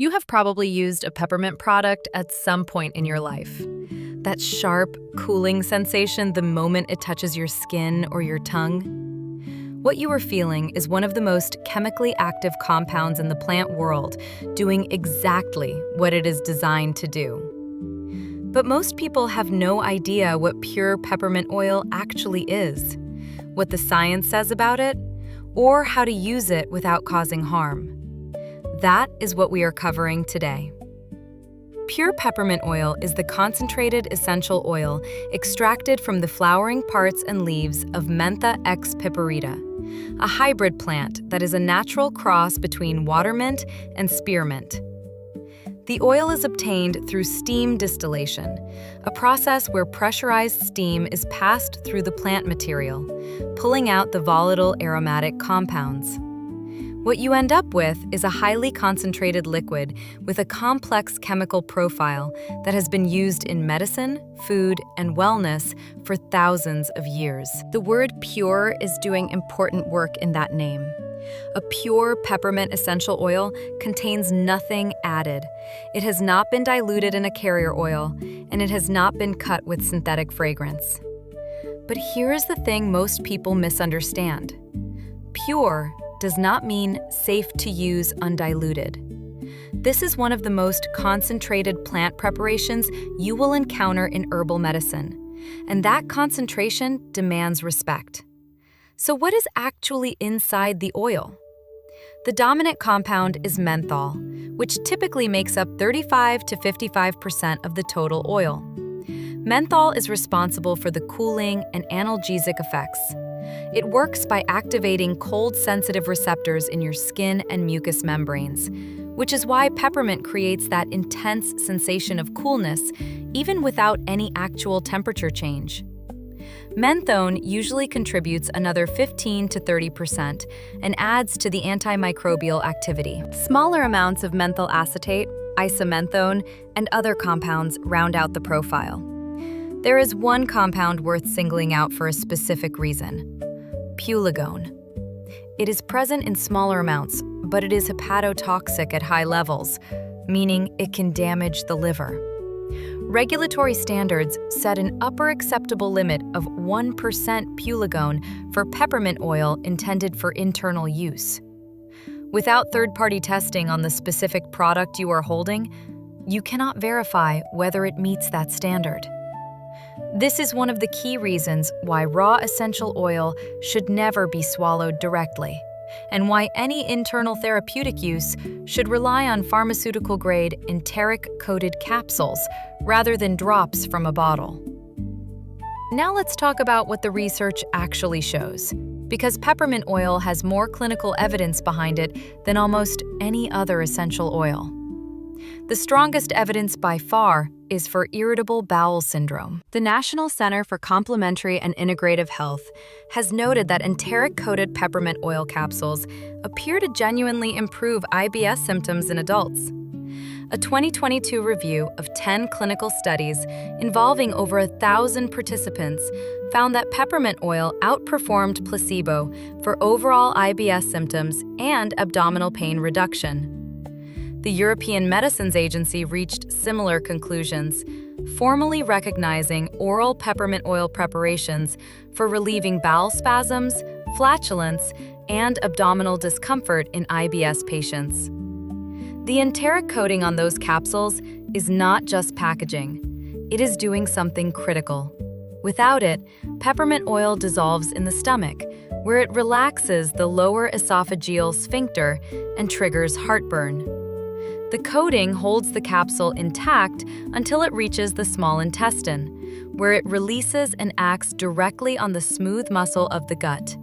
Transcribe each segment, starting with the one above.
You have probably used a peppermint product at some point in your life. That sharp, cooling sensation the moment it touches your skin or your tongue. What you are feeling is one of the most chemically active compounds in the plant world, doing exactly what it is designed to do. But most people have no idea what pure peppermint oil actually is, what the science says about it, or how to use it without causing harm. That is what we are covering today. Pure peppermint oil is the concentrated essential oil extracted from the flowering parts and leaves of Mentha X piperita, a hybrid plant that is a natural cross between watermint and spearmint. The oil is obtained through steam distillation, a process where pressurized steam is passed through the plant material, pulling out the volatile aromatic compounds. What you end up with is a highly concentrated liquid with a complex chemical profile that has been used in medicine, food, and wellness for thousands of years. The word pure is doing important work in that name. A pure peppermint essential oil contains nothing added. It has not been diluted in a carrier oil, and it has not been cut with synthetic fragrance. But here is the thing most people misunderstand. Pure does not mean safe to use undiluted. This is one of the most concentrated plant preparations you will encounter in herbal medicine, and that concentration demands respect. So what is actually inside the oil? The dominant compound is menthol, which typically makes up 35 to 55% of the total oil. Menthol is responsible for the cooling and analgesic effects. It works by activating cold-sensitive receptors in your skin and mucous membranes, which is why peppermint creates that intense sensation of coolness even without any actual temperature change. Menthone usually contributes another 15 to 30% and adds to the antimicrobial activity. Smaller amounts of menthol acetate, isomenthone, and other compounds round out the profile. There is one compound worth singling out for a specific reason: pulegone. It is present in smaller amounts, but it is hepatotoxic at high levels, meaning it can damage the liver. Regulatory standards set an upper acceptable limit of 1% pulegone for peppermint oil intended for internal use. Without third-party testing on the specific product you are holding, you cannot verify whether it meets that standard. This is one of the key reasons why raw essential oil should never be swallowed directly, and why any internal therapeutic use should rely on pharmaceutical-grade enteric-coated capsules rather than drops from a bottle. Now let's talk about what the research actually shows, because peppermint oil has more clinical evidence behind it than almost any other essential oil. The strongest evidence by far is for irritable bowel syndrome. The National Center for Complementary and Integrative Health has noted that enteric-coated peppermint oil capsules appear to genuinely improve IBS symptoms in adults. A 2022 review of 10 clinical studies involving over 1,000 participants found that peppermint oil outperformed placebo for overall IBS symptoms and abdominal pain reduction. The European Medicines Agency reached similar conclusions, formally recognizing oral peppermint oil preparations for relieving bowel spasms, flatulence, and abdominal discomfort in IBS patients. The enteric coating on those capsules is not just packaging. It is doing something critical. Without it, peppermint oil dissolves in the stomach, where it relaxes the lower esophageal sphincter and triggers heartburn. The coating holds the capsule intact until it reaches the small intestine, where it releases and acts directly on the smooth muscle of the gut.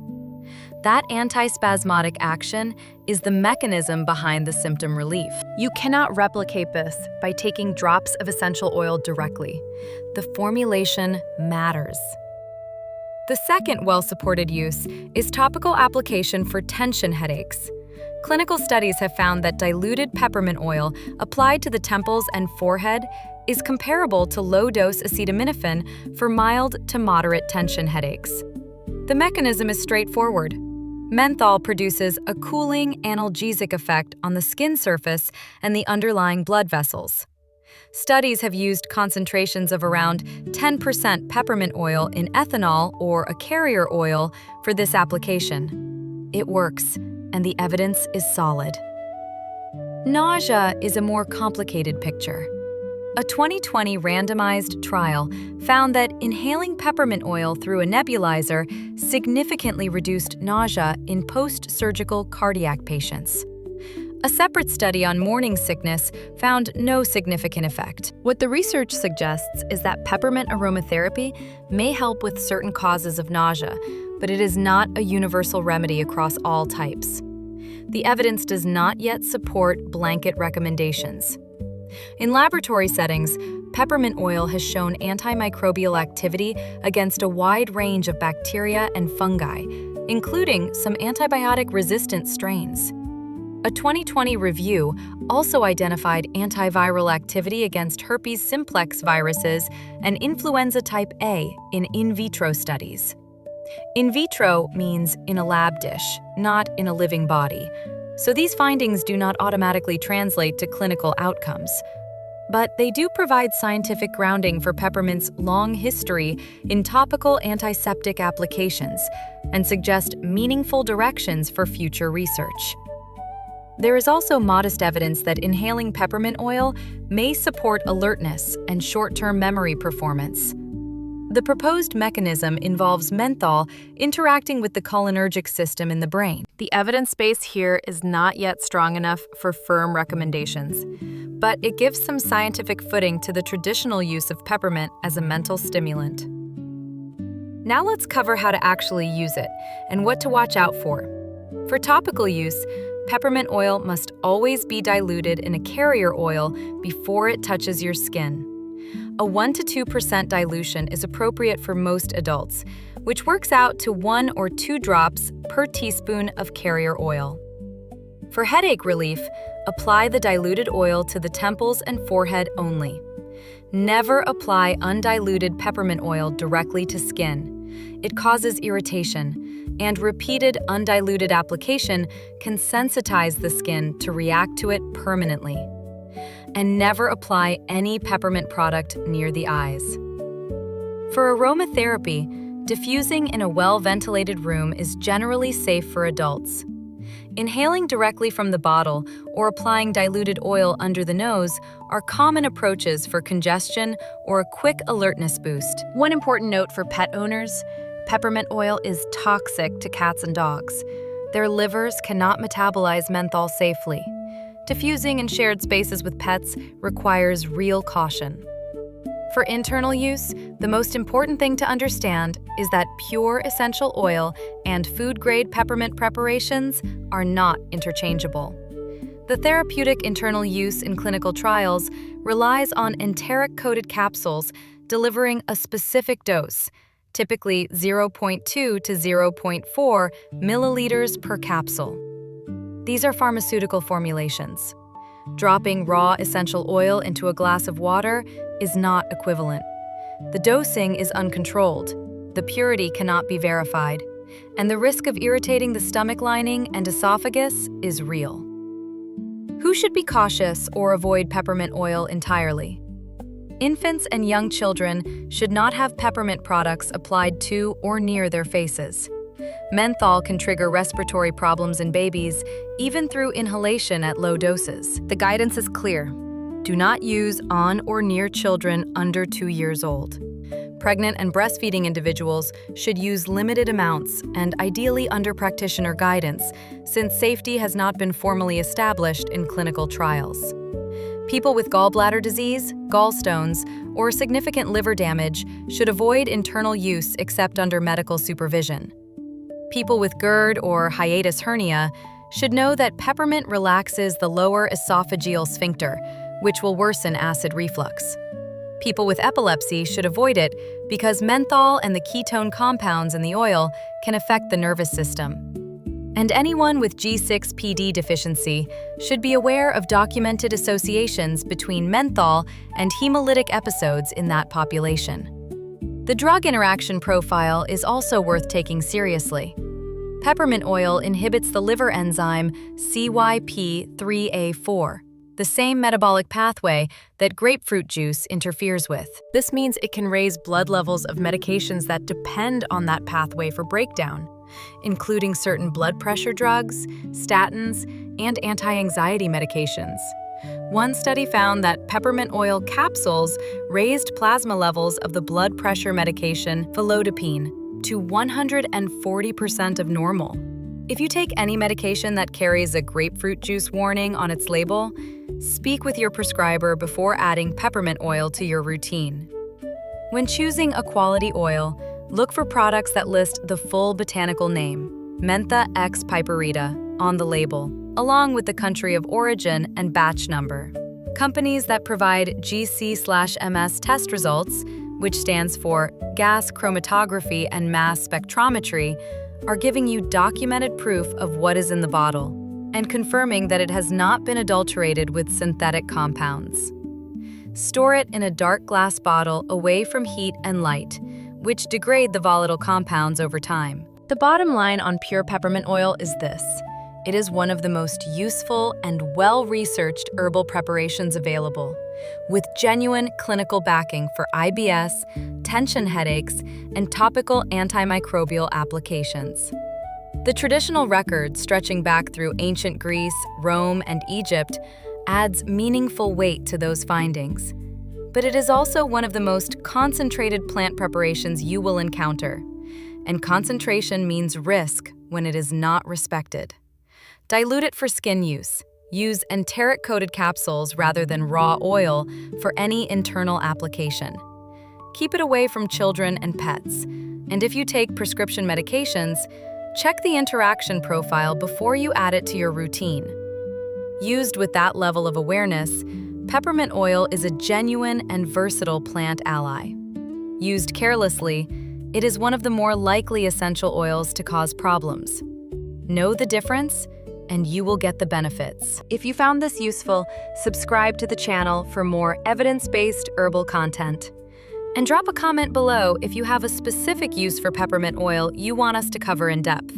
That antispasmodic action is the mechanism behind the symptom relief. You cannot replicate this by taking drops of essential oil directly. The formulation matters. The second well-supported use is topical application for tension headaches. Clinical studies have found that diluted peppermint oil applied to the temples and forehead is comparable to low-dose acetaminophen for mild to moderate tension headaches. The mechanism is straightforward. Menthol produces a cooling analgesic effect on the skin surface and the underlying blood vessels. Studies have used concentrations of around 10% peppermint oil in ethanol or a carrier oil for this application. It works, and the evidence is solid. Nausea is a more complicated picture. A 2020 randomized trial found that inhaling peppermint oil through a nebulizer significantly reduced nausea in post-surgical cardiac patients. A separate study on morning sickness found no significant effect. What the research suggests is that peppermint aromatherapy may help with certain causes of nausea, but it is not a universal remedy across all types. The evidence does not yet support blanket recommendations. In laboratory settings, peppermint oil has shown antimicrobial activity against a wide range of bacteria and fungi, including some antibiotic-resistant strains. A 2020 review also identified antiviral activity against herpes simplex viruses and influenza type A in vitro studies. In vitro means in a lab dish, not in a living body, so these findings do not automatically translate to clinical outcomes. But they do provide scientific grounding for peppermint's long history in topical antiseptic applications and suggest meaningful directions for future research. There is also modest evidence that inhaling peppermint oil may support alertness and short-term memory performance. The proposed mechanism involves menthol interacting with the cholinergic system in the brain. The evidence base here is not yet strong enough for firm recommendations, but it gives some scientific footing to the traditional use of peppermint as a mental stimulant. Now let's cover how to actually use it and what to watch out for. For topical use, peppermint oil must always be diluted in a carrier oil before it touches your skin. A 1 to 2% dilution is appropriate for most adults, which works out to 1 or 2 drops per teaspoon of carrier oil. For headache relief, apply the diluted oil to the temples and forehead only. Never apply undiluted peppermint oil directly to skin. It causes irritation, and repeated undiluted application can sensitize the skin to react to it permanently. And never apply any peppermint product near the eyes. For aromatherapy, diffusing in a well-ventilated room is generally safe for adults. Inhaling directly from the bottle or applying diluted oil under the nose are common approaches for congestion or a quick alertness boost. One important note for pet owners: peppermint oil is toxic to cats and dogs. Their livers cannot metabolize menthol safely. Diffusing in shared spaces with pets requires real caution. For internal use, the most important thing to understand is that pure essential oil and food-grade peppermint preparations are not interchangeable. The therapeutic internal use in clinical trials relies on enteric-coated capsules delivering a specific dose, typically 0.2 to 0.4 milliliters per capsule. These are pharmaceutical formulations. Dropping raw essential oil into a glass of water is not equivalent. The dosing is uncontrolled, the purity cannot be verified, and the risk of irritating the stomach lining and esophagus is real. Who should be cautious or avoid peppermint oil entirely? Infants and young children should not have peppermint products applied to or near their faces. Menthol can trigger respiratory problems in babies, even through inhalation at low doses. The guidance is clear. Do not use on or near children under 2 years old. Pregnant and breastfeeding individuals should use limited amounts and ideally under practitioner guidance, since safety has not been formally established in clinical trials. People with gallbladder disease, gallstones, or significant liver damage should avoid internal use except under medical supervision. People with GERD or hiatus hernia should know that peppermint relaxes the lower esophageal sphincter, which will worsen acid reflux. People with epilepsy should avoid it because menthol and the ketone compounds in the oil can affect the nervous system. And anyone with G6PD deficiency should be aware of documented associations between menthol and hemolytic episodes in that population. The drug interaction profile is also worth taking seriously. Peppermint oil inhibits the liver enzyme CYP3A4, the same metabolic pathway that grapefruit juice interferes with. This means it can raise blood levels of medications that depend on that pathway for breakdown, including certain blood pressure drugs, statins, and anti-anxiety medications. One study found that peppermint oil capsules raised plasma levels of the blood pressure medication felodipine to 140% of normal. If you take any medication that carries a grapefruit juice warning on its label, speak with your prescriber before adding peppermint oil to your routine. When choosing a quality oil, look for products that list the full botanical name, Mentha X piperita, on the label, along with the country of origin and batch number. Companies that provide GC/MS test results, which stands for gas chromatography and mass spectrometry, are giving you documented proof of what is in the bottle and confirming that it has not been adulterated with synthetic compounds. Store it in a dark glass bottle away from heat and light, which degrade the volatile compounds over time. The bottom line on pure peppermint oil is this: it is one of the most useful and well-researched herbal preparations available, with genuine clinical backing for IBS, tension headaches, and topical antimicrobial applications. The traditional record, stretching back through ancient Greece, Rome, and Egypt, adds meaningful weight to those findings. But it is also one of the most concentrated plant preparations you will encounter, and concentration means risk when it is not respected. Dilute it for skin use. Use enteric-coated capsules rather than raw oil for any internal application. Keep it away from children and pets. And if you take prescription medications, check the interaction profile before you add it to your routine. Used with that level of awareness, peppermint oil is a genuine and versatile plant ally. Used carelessly, it is one of the more likely essential oils to cause problems. Know the difference, and you will get the benefits. If you found this useful, subscribe to the channel for more evidence-based herbal content. And drop a comment below if you have a specific use for peppermint oil you want us to cover in depth.